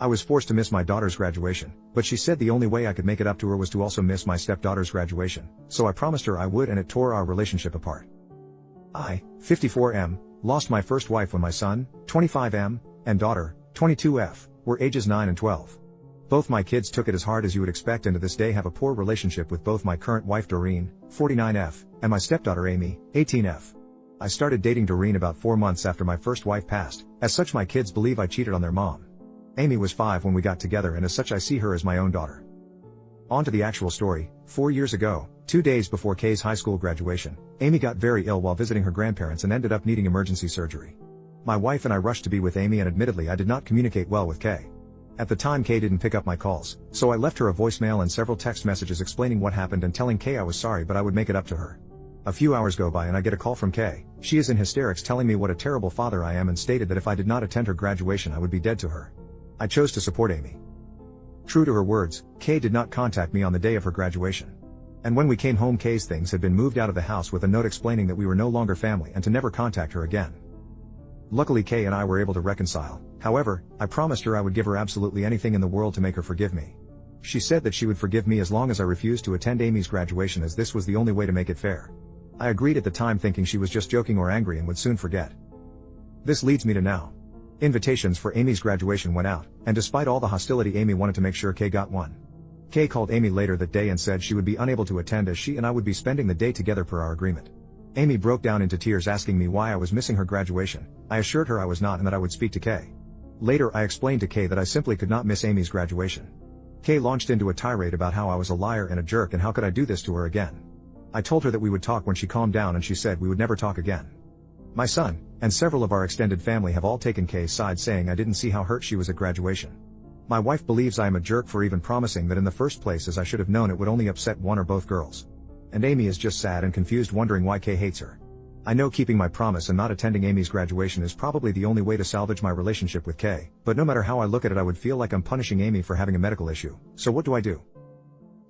I was forced to miss my daughter's graduation, but she said the only way I could make it up to her was to also miss my stepdaughter's graduation, so I promised her I would, and it tore our relationship apart. I, 54M, lost my first wife when my son, 25M, and daughter, 22F, were ages 9 and 12. Both my kids took it as hard as you would expect, and to this day have a poor relationship with both my current wife Doreen, 49F, and my stepdaughter Amy, 18F. I started dating Doreen about 4 months after my first wife passed, as such my kids believe I cheated on their mom. Amy was 5 when we got together, and as such I see her as my own daughter. On to the actual story. 4 years ago, 2 days before Kay's high school graduation, Amy got very ill while visiting her grandparents and ended up needing emergency surgery. My wife and I rushed to be with Amy, and admittedly I did not communicate well with Kay. At the time Kay didn't pick up my calls, so I left her a voicemail and several text messages explaining what happened and telling Kay I was sorry but I would make it up to her. A few hours go by and I get a call from Kay. She is in hysterics telling me what a terrible father I am and stated that if I did not attend her graduation I would be dead to her. I chose to support Amy. True to her words, Kay did not contact me on the day of her graduation. And when we came home Kay's things had been moved out of the house with a note explaining that we were no longer family and to never contact her again. Luckily Kay and I were able to reconcile. However, I promised her I would give her absolutely anything in the world to make her forgive me. She said that she would forgive me as long as I refused to attend Amy's graduation, as this was the only way to make it fair. I agreed at the time, thinking she was just joking or angry and would soon forget. This leads me to now. Invitations for Amy's graduation went out, and despite all the hostility Amy wanted to make sure Kay got one. Kay called Amy later that day and said she would be unable to attend as she and I would be spending the day together per our agreement. Amy broke down into tears asking me why I was missing her graduation. I assured her I was not and that I would speak to Kay. Later I explained to Kay that I simply could not miss Amy's graduation. Kay launched into a tirade about how I was a liar and a jerk and how could I do this to her again. I told her that we would talk when she calmed down, and she said we would never talk again. My son, and several of our extended family have all taken Kay's side, saying I didn't see how hurt she was at graduation. My wife believes I am a jerk for even promising that in the first place, as I should have known it would only upset one or both girls. And Amy is just sad and confused, wondering why Kay hates her. I know keeping my promise and not attending Amy's graduation is probably the only way to salvage my relationship with Kay, but no matter how I look at it I would feel like I'm punishing Amy for having a medical issue. So what do I do?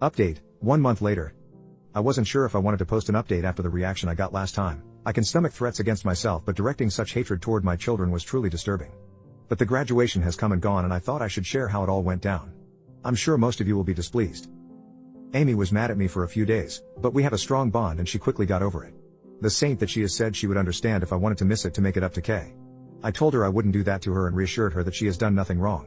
Update, 1 month later. I wasn't sure if I wanted to post an update after the reaction I got last time. I can stomach threats against myself, but directing such hatred toward my children was truly disturbing. But the graduation has come and gone, and I thought I should share how it all went down. I'm sure most of you will be displeased. Amy was mad at me for a few days, but we have a strong bond and she quickly got over it. The saint that she has said she would understand if I wanted to miss it to make it up to Kay. I told her I wouldn't do that to her and reassured her that she has done nothing wrong.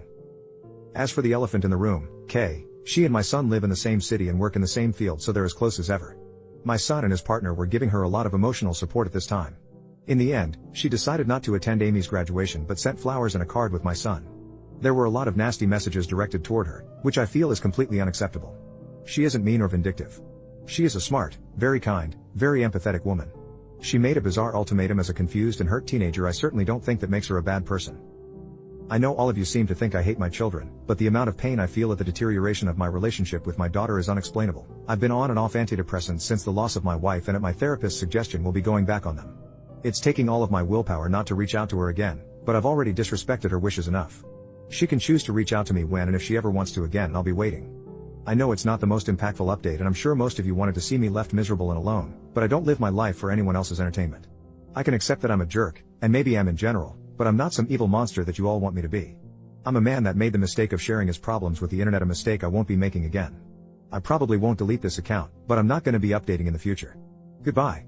As for the elephant in the room, Kay, she and my son live in the same city and work in the same field, so they're as close as ever. My son and his partner were giving her a lot of emotional support at this time. In the end, she decided not to attend Amy's graduation but sent flowers and a card with my son. There were a lot of nasty messages directed toward her, which I feel is completely unacceptable. She isn't mean or vindictive. She is a smart, very kind, very empathetic woman. She made a bizarre ultimatum as a confused and hurt teenager. I certainly don't think that makes her a bad person. I know all of you seem to think I hate my children, but the amount of pain I feel at the deterioration of my relationship with my daughter is unexplainable. I've been on and off antidepressants since the loss of my wife, and at my therapist's suggestion will be going back on them. It's taking all of my willpower not to reach out to her again, but I've already disrespected her wishes enough. She can choose to reach out to me when and if she ever wants to again, and I'll be waiting. I know it's not the most impactful update, and I'm sure most of you wanted to see me left miserable and alone, but I don't live my life for anyone else's entertainment. I can accept that I'm a jerk, and maybe I'm in general, but I'm not some evil monster that you all want me to be. I'm a man that made the mistake of sharing his problems with the internet, a mistake I won't be making again. I probably won't delete this account, but I'm not going to be updating in the future. Goodbye.